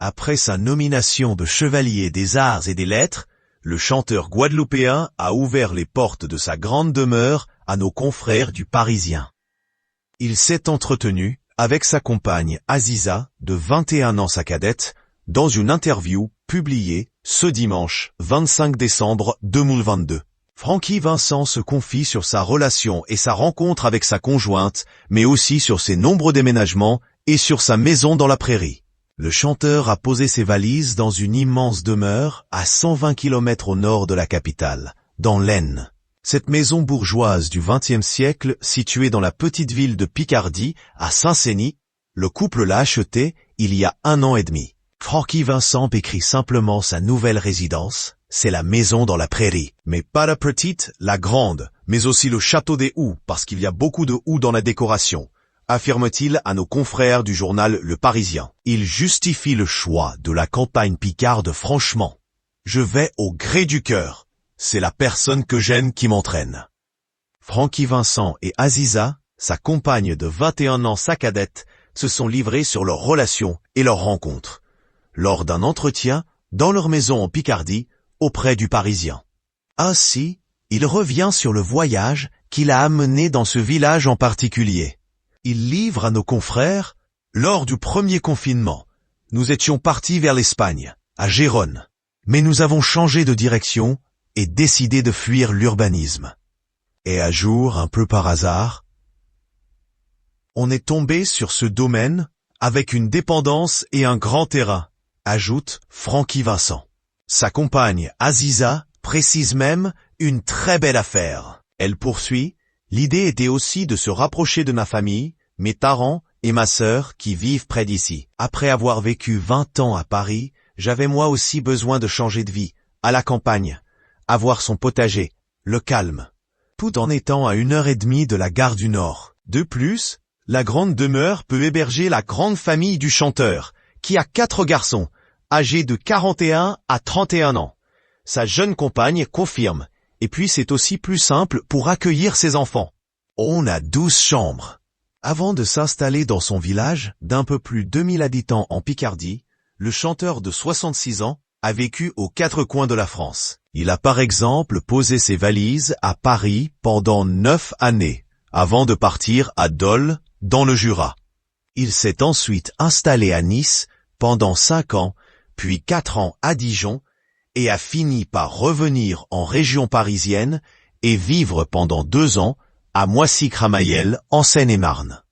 Après sa nomination de chevalier des arts et des lettres, le chanteur guadeloupéen a ouvert les portes de sa grande demeure à nos confrères du Parisien. Il s'est entretenu avec sa compagne Aziza, de 21 ans sa cadette, dans une interview publiée ce dimanche 25 décembre 2022. Francky Vincent se confie sur sa relation et sa rencontre avec sa conjointe, mais aussi sur ses nombreux déménagements et sur sa maison dans la prairie. Le chanteur a posé ses valises dans une immense demeure à 120 km au nord de la capitale, dans l'Aisne. Cette maison bourgeoise du XXe siècle, située dans la petite ville de Picardie, à Saint-Sény, le couple l'a achetée il y a 1 an et demi. Francky Vincent écrit simplement sa nouvelle résidence, c'est la maison dans la prairie. Mais pas la petite, la grande, mais aussi le château des Houx, parce qu'il y a beaucoup de houx dans la décoration, affirme-t-il à nos confrères du journal Le Parisien. Il justifie le choix de la campagne picarde franchement. Je vais au gré du cœur. C'est la personne que j'aime qui m'entraîne. Francky Vincent et Aziza, sa compagne de 21 ans sa cadette, se sont livrés sur leur relation et leur rencontre, lors d'un entretien dans leur maison en Picardie, auprès du Parisien. Ainsi, il revient sur le voyage qu'il a amené dans ce village en particulier. Il livre à nos confrères, lors du premier confinement, nous étions partis vers l'Espagne, à Gérone, mais nous avons changé de direction et décidé de fuir l'urbanisme. Et un jour, un peu par hasard, on est tombé sur ce domaine avec une dépendance et un grand terrain, ajoute Francky Vincent. Sa compagne Aziza précise même une très belle affaire. Elle poursuit, l'idée était aussi de se rapprocher de ma famille, mes parents et ma sœur qui vivent près d'ici. Après avoir vécu 20 ans à Paris, j'avais moi aussi besoin de changer de vie, à la campagne, avoir son potager, le calme, tout en étant à 1h30 de la gare du Nord. De plus, la grande demeure peut héberger la grande famille du chanteur, qui a 4 garçons, âgés de 41 à 31 ans. Sa jeune compagne confirme, et puis c'est aussi plus simple pour accueillir ses enfants. On a 12 chambres. Avant de s'installer dans son village, d'un peu plus de 2000 habitants en Picardie, le chanteur de 66 ans a vécu aux 4 coins de la France. Il a par exemple posé ses valises à Paris pendant 9 années, avant de partir à Dole, dans le Jura. Il s'est ensuite installé à Nice pendant 5 ans, puis 4 ans à Dijon, et a fini par revenir en région parisienne et vivre pendant 2 ans à Moissy-Cramayel en Seine-et-Marne.